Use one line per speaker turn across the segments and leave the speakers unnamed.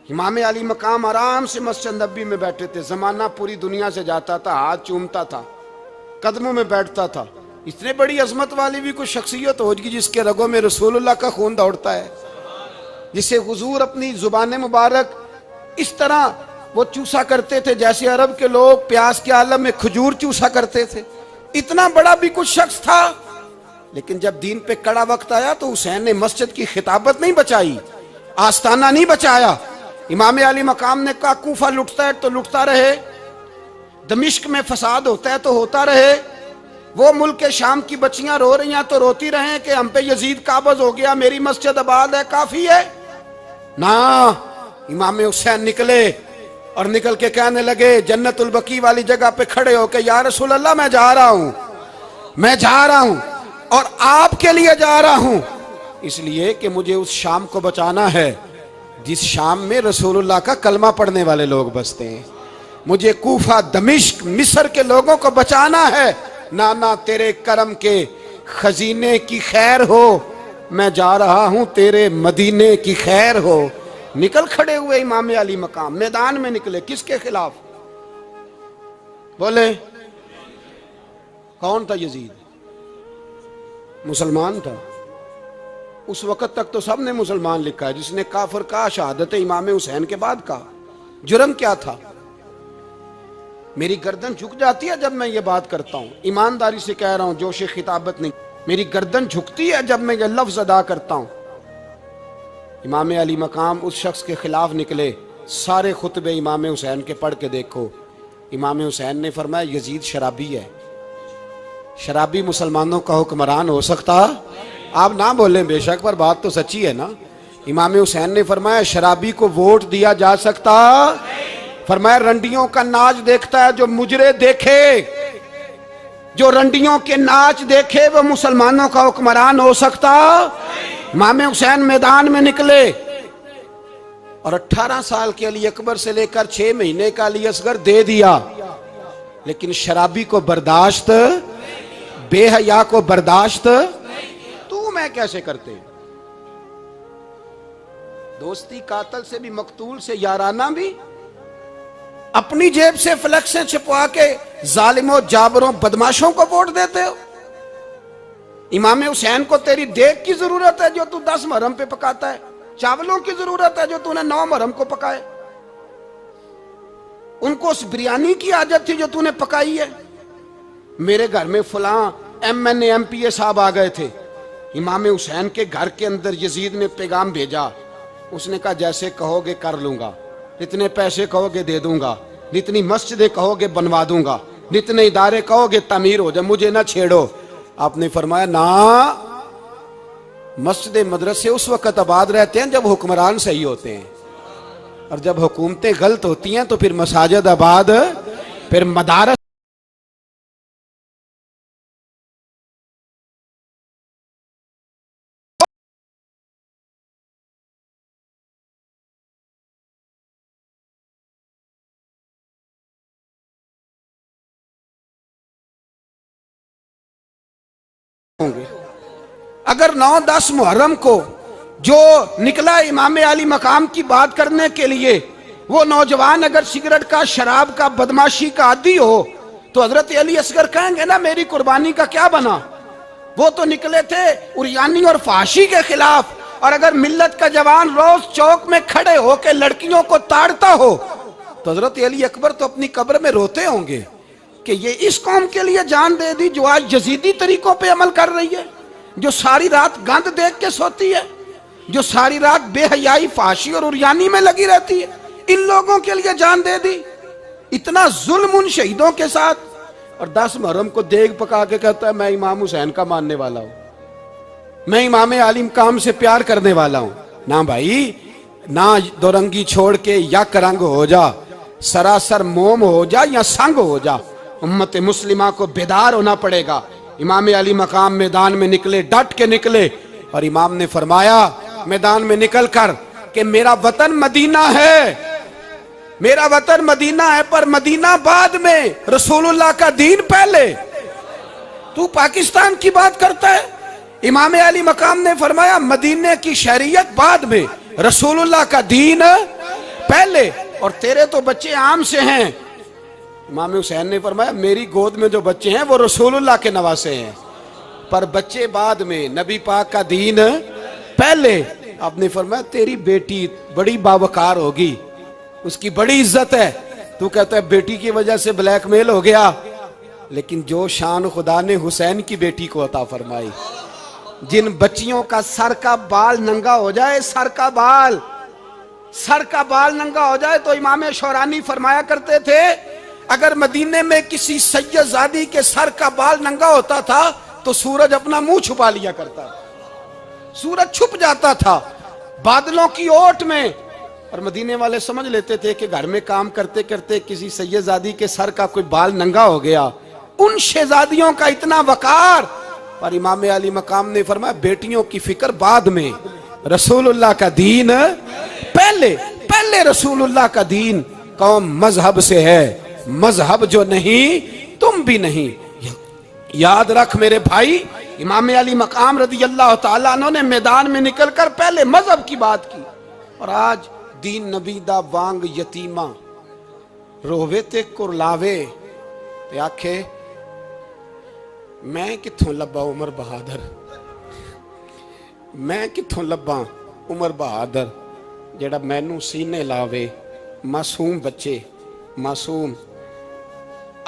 इमाम अली मकाम आराम से मस्जिद नबी में बैठे थे। जमाना पूरी दुनिया से जाता था, हाथ चूमता था, कदमों में बैठता था। इतने बड़ी अजमत वाली भी कोई शख्सियत होगी जिसके रगों में रसूलुल्लाह का खून दौड़ता है, जिसे हुजूर अपनी जुबान मुबारक इस तरह वो चूसा करते थे जैसे अरब के लोग प्यास के आलम में खजूर चूसा करते थे। इतना बड़ा भी कुछ शख्स था, लेकिन जब दीन पे कड़ा वक्त आया तो हुसैन ने मस्जिद की खिताबत नहीं बचाई, आस्ताना नहीं बचाया। इमाम अली मकाम ने कहा कूफा लुटता है तो लुटता रहे, दमिश्क में फसाद होता है तो होता रहे, वो मुल्क के शाम की बच्चियां रो रही हैं तो रोती रहें कि हम पे यजीद काबज हो गया, मेरी मस्जिद आबाद है, काफी है ना। इमाम हुसैन निकले और निकल के कहने लगे जन्नतुल बकी वाली जगह पे खड़े होकर, या रसूल अल्लाह मैं जा रहा हूं, मैं जा रहा हूं और आपके लिए जा रहा हूं, इसलिए कि मुझे उस शाम को बचाना है जिस शाम में रसूलुल्लाह का कलमा पढ़ने वाले लोग बसते हैं। मुझे कूफा, दमिश्क, मिस्र के लोगों को बचाना है। नाना तेरे करम के खजीने की खैर हो, मैं जा रहा हूं तेरे मदीने की खैर हो। निकल खड़े हुए इमाम अली मकाम, मैदान में निकले। किसके खिलाफ? बोले कौन था? यजीद मुसलमान था। उस वक्त तक तो सबने मुसलमान लिखा है, जिसने काफिर का शहादत इमाम हुसैन के बाद का। जुर्म क्या था? मेरी गर्दन झुक जाती है जब मैं ये बात करता हूं, ईमानदारी से कह रहा हूं, जोश खिताबत नहीं, मेरी गर्दन झुकती है जब मैं ये लफ्ज अदा करता हूं। इमाम अली मकाम उस शख्स के खिलाफ निकले। सारे खुतबे इमाम हुसैन के पढ़ के देखो। इमाम हुसैन ने फरमाया यजीद शराबी है। शराबी मुसलमानों का हुक्मरान हो सकता? आप ना बोलें बेशक, पर बात तो सच्ची है ना। इमाम हुसैन ने फरमाया शराबी को वोट दिया जा सकता? फरमाया रंडियों का नाच देखता है जो मुजरे देखे, जो रंडियों के नाच देखे वो मुसलमानों का हुक्मरान हो सकता? इमाम हुसैन मैदान में निकले और 18 साल के अली अकबर से लेकर 6 महीने का अली असगर दे दिया, लेकिन शराबी को बर्दाश्त, बेहया को बर्दाश्त तू मैं कैसे करते? दोस्ती कातल से भी, मकतूल से याराना भी, अपनी जेब से फ्लेक्सें छिपवा के जालिमों, जाबरों, बदमाशों को वोट देते हो। इमाम हुसैन को तेरी देग की जरूरत है जो तू 10 मुहर्रम पे पकाता है, चावलों की जरूरत है जो तूने 9 मुहर्रम को पकाए। उनको उस बिरयानी की आदत थी जो तूने पकाई है। मेरे घर में फलां MNA MPA साहब आ गए थे। इमाम हुसैन के घर के अंदर यजीद ने पैगाम भेजा। उसने कहा जैसे कहोगे कर लूंगा, जितने पैसे कहोगे दे दूंगा, जितनी मस्जिदें कहोगे बनवा दूंगा, जितने इदारे कहोगे तामीर हो जाए, मुझे ना छेड़ो। आपने फरमाया ना, मस्जिद मदरसे उस वक्त आबाद रहते हैं जब हुक्मरान सही होते हैं, और जब हुकूमतें गलत होती हैं तो फिर मसाजिद आबाद, फिर मदारस होंगे। अगर 9-10 मुहर्रम को जो निकला इमाम अली मकाम की बात करने के लिए, वो नौजवान अगर सिगरेट का, शराब का, बदमाशी का आदी हो तो हजरत अली असगर कहेंगे ना मेरी कुर्बानी का क्या बना? वो तो निकले थे उरियानी और फाशी के खिलाफ। और अगर मिल्लत का जवान रोज चौक में खड़े होकर लड़कियों को ताड़ता हो तो हजरत अली अकबर तो अपनी कब्र में रोते होंगे कि ये इस कौम के लिए जान दे दी जो आज यजीदी तरीकों पे अमल कर रही है, जो सारी रात गंद देख के सोती है, जो सारी रात बेहयाई, फाशी और उरियानी में लगी रहती है। इन लोगों के लिए जान दे दी। इतना जुल्म उन शहीदों के साथ, और 10 मुहर्रम को देग पका के कहता है मैं इमाम हुसैन का मानने वाला हूं, मैं इमाम अली मकाम से प्यार करने वाला हूं। ना भाई ना, दोरंगी छोड़ के यक रंग हो जा, सरासर मोम हो जा या संग हो जा, उम्मत मुस्लिमा को बेदार होना पड़ेगा। इमाम अली मकाम मैदान में निकले, डट के निकले, और इमाम ने फरमाया मैदान में निकल कर कि मेरा वतन मदीना है, मेरा वतन मदीना है, पर मदीना बाद में, रसूलुल्लाह का दीन पहले। तू पाकिस्तान की बात करता है। इमाम अली मकाम ने फरमाया मदीने की शरीयत बाद में, रसूलुल्लाह का दीन पहले, और तेरे तो बच्चे आम से हैं। इमाम हुसैन ने फरमाया मेरी गोद में जो बच्चे हैं वो रसूलुल्लाह के नवासे हैं, पर बच्चे बाद में, नबी पाक का दीन पहले। आपने फरमाया तेरी बेटी बड़ी बावकार होगी, उसकी बड़ी इज्जत है, तू कहता है बेटी की वजह से ब्लैकमेल हो गया। लेकिन जो शान खुदा ने हुसैन की बेटी को अता फरमाई, जिन बच्चियों का सर का बाल नंगा हो जाए, सर का बाल नंगा हो जाए, तो इमाम शौरानी फरमाया करते थे अगर मदीने में किसी सैयदजादी के सर का बाल नंगा होता था तो सूरज अपना मुंह छुपा लिया करता, सूरज छुप जाता था बादलों की ओट में। और मदीने वाले समझ लेते थे कि घर में काम करते करते किसी सैयदजादी के सर का कोई बाल नंगा हो गया। उन शहजादियों का इतना वकार, पर इमाम अली मकाम ने फरमाया बेटियों की फिक्र बाद में, रसूलुल्लाह का दीन पहले। पहले रसूलुल्लाह का दीन कौम मजहब से है, मजहब जो नहीं तुम भी नहीं। याद रख मेरे भाई, इमाम अली मकाम रज़ी अल्लाह तआला अन्हु ने मैदान में निकलकर पहले मजहब की बात की। और आज दीन नबी दा वांग यतीमा रोवे ते कुरलावे ते आखे मैं किथों लब्बा उमर बहादुर, मैं किथों लब्बा उमर बहादुर जेड़ा मैनू सीने लावे। मासूम बच्चे, मासूम।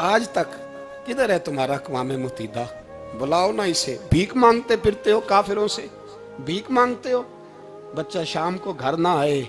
आज तक किधर है तुम्हारा अक़वाम मुत्तहिदा? बुलाओ ना इसे। भीख मांगते फिरते हो, काफिरों से भीख मांगते हो। बच्चा शाम को घर ना आए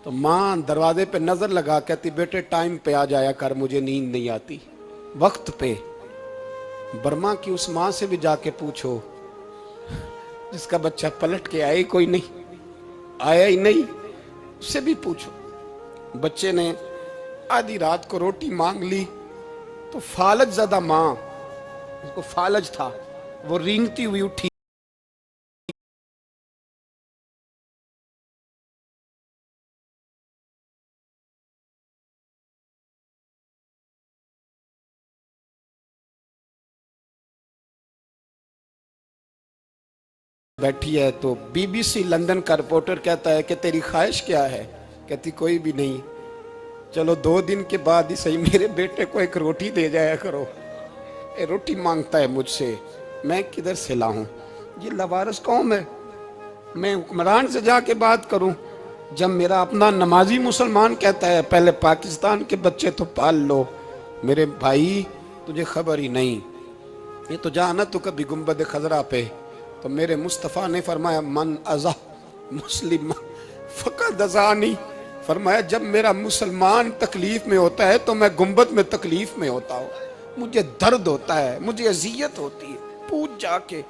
तो माँ दरवाजे पे नजर लगा कहती बेटे टाइम पे आ जाया कर, मुझे नींद नहीं आती, वक्त पे। बर्मा की उस माँ से भी जाके पूछो जिसका बच्चा पलट के आए कोई नहीं, आया ही नहीं, उससे भी पूछो। बच्चे ने आधी रात को रोटी मांग ली तो फालज ज़दा माँ, उसको फालज था, वो रेंगती हुई उठी, बैठी है। तो बीबीसी लंदन का रिपोर्टर कहता है कि तेरी ख्वाहिश क्या है? कहती कोई भी नहीं, चलो 2 दिन के बाद ही सही मेरे बेटे को एक रोटी दे जाया करो, ये रोटी मांगता है मुझसे, मैं किधर से लाऊं? ये लवारस कौम है, मैं हुक्मरान से जाके बात करूं? जब मेरा अपना नमाजी मुसलमान कहता है पहले पाकिस्तान के बच्चे तो पाल लो। मेरे भाई तुझे खबर ही नहीं, ये तो जाना तो कभी गुंबद खजरा पे, तो मेरे मुस्तफ़ा ने फरमाया मन अज़ा मुस्लिम फ़क़द अज़ानी, फरमाया जब मेरा मुसलमान तकलीफ में होता है तो मैं गुंबद में तकलीफ में होता हूँ, मुझे दर्द होता है, मुझे अजियत होती है। पूछ जाके